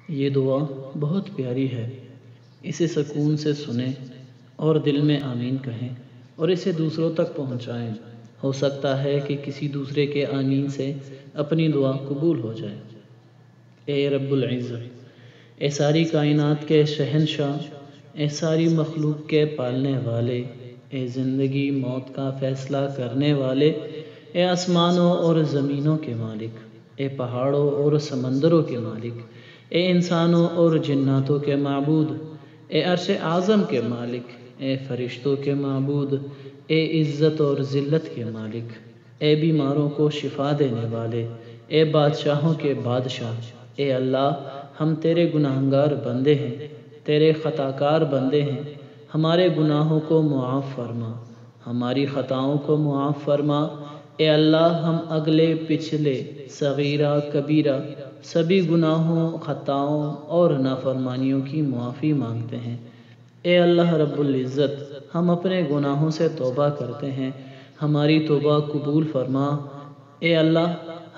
یہ دعا بہت پیاری ہے، اسے سکون سے سنیں اور دل میں آمین کہیں اور اسے دوسروں تک پہنچائیں۔ ہو سکتا ہے کہ کسی دوسرے کے آمین سے اپنی دعا قبول ہو جائے۔ اے رب العزت، اے ساری کائنات کے شہنشاہ، اے ساری مخلوق کے پالنے والے، اے زندگی موت کا فیصلہ کرنے والے، اے آسمانوں اور زمینوں کے مالک، اے پہاڑوں اور سمندروں کے مالک، اے انسانوں اور جناتوں کے معبود، اے عرش اعظم کے مالک، اے فرشتوں کے معبود، اے عزت اور ذلت کے مالک، اے بیماروں کو شفا دینے والے، اے بادشاہوں کے بادشاہ، اے اللہ، ہم تیرے گناہگار بندے ہیں، تیرے خطاکار بندے ہیں، ہمارے گناہوں کو معاف فرما، ہماری خطاؤں کو معاف فرما۔ اے اللہ، ہم اگلے پچھلے صغیرہ کبیرہ سبھی گناہوں، خطاؤں اور نافرمانیوں کی معافی مانگتے ہیں۔ اے اللہ رب العزت، ہم اپنے گناہوں سے توبہ کرتے ہیں، ہماری توبہ قبول فرما۔ اے اللہ،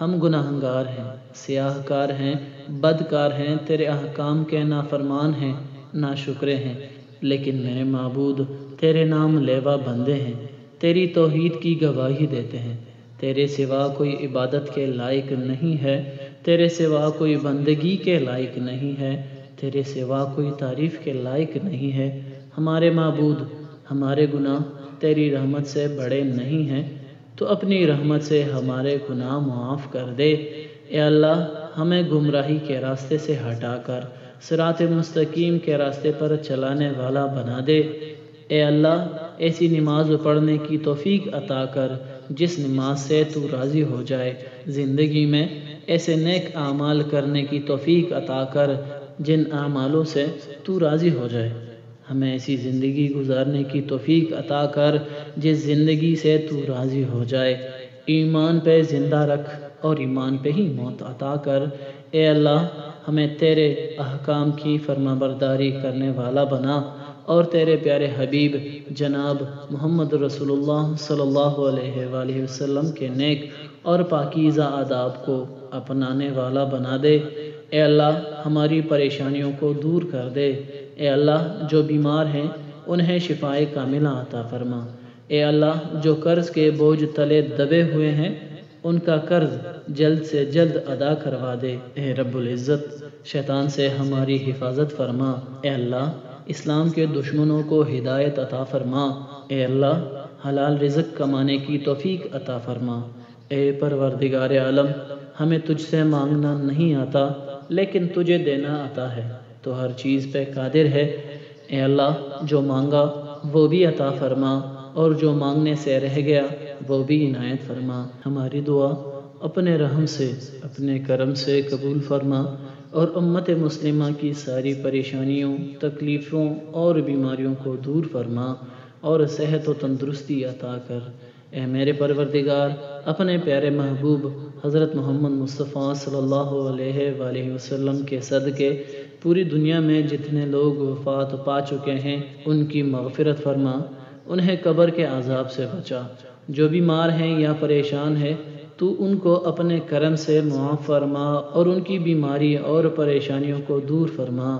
ہم گناہگار ہیں، سیاہ کار ہیں، بدکار ہیں، تیرے احکام کے نافرمان ہیں، ناشکرے ہیں، لیکن میرے معبود تیرے نام لیوا بندے ہیں، تیری توحید کی گواہی دیتے ہیں۔ تیرے سوا کوئی عبادت کے لائق نہیں ہے، تیرے سوا کوئی بندگی کے لائق نہیں ہے، تیرے سوا کوئی تعریف کے لائق نہیں ہے۔ ہمارے معبود، ہمارے گناہ تیری رحمت سے بڑے نہیں ہیں، تو اپنی رحمت سے ہمارے گناہ معاف کر دے۔ اے اللہ، ہمیں گمراہی کے راستے سے ہٹا کر صراط مستقیم کے راستے پر چلانے والا بنا دے۔ اے اللہ، ایسی نماز پڑھنے کی توفیق عطا کر جس نماز سے تو راضی ہو جائے، زندگی میں ایسے نیک اعمال کرنے کی توفیق عطا کر جن اعمالوں سے تو راضی ہو جائے۔ ہمیں ایسی زندگی گزارنے کی توفیق عطا کر جس زندگی سے تو راضی ہو جائے۔ ایمان پہ زندہ رکھ اور ایمان پہ ہی موت عطا کر۔ اے اللہ، ہمیں تیرے احکام کی فرما برداری کرنے والا بنا اور تیرے پیارے حبیب جناب محمد رسول اللہ صلی اللہ علیہ وآلہ وسلم کے نیک اور پاکیزہ آداب کو اپنانے والا بنا دے۔ اے اللہ، ہماری پریشانیوں کو دور کر دے۔ اے اللہ، جو بیمار ہیں انہیں شفائے کاملہ عطا فرما۔ اے اللہ، جو قرض کے بوجھ تلے دبے ہوئے ہیں ان کا قرض جلد سے جلد ادا کروا دے۔ اے رب العزت، شیطان سے ہماری حفاظت فرما۔ اے اللہ، اسلام کے دشمنوں کو ہدایت عطا فرما۔ اے اللہ، حلال رزق کمانے کی توفیق عطا فرما۔ اے پروردگار عالم، ہمیں تجھ سے مانگنا نہیں آتا لیکن تجھے دینا آتا ہے، تو ہر چیز پہ قادر ہے۔ اے اللہ، جو مانگا وہ بھی عطا فرما اور جو مانگنے سے رہ گیا وہ بھی عنایت فرما۔ ہماری دعا اپنے رحم سے، اپنے کرم سے قبول فرما اور امت مسلمہ کی ساری پریشانیوں، تکلیفوں اور بیماریوں کو دور فرما اور صحت و تندرستی عطا کر۔ اے میرے پروردگار، اپنے پیارے محبوب حضرت محمد مصطفیٰ صلی اللہ علیہ وآلہ وسلم کے صدقے پوری دنیا میں جتنے لوگ وفات پا چکے ہیں ان کی مغفرت فرما، انہیں قبر کے عذاب سے بچا۔ جو بیمار ہیں یا پریشان ہیں تو ان کو اپنے کرم سے معاف فرما اور ان کی بیماری اور پریشانیوں کو دور فرما۔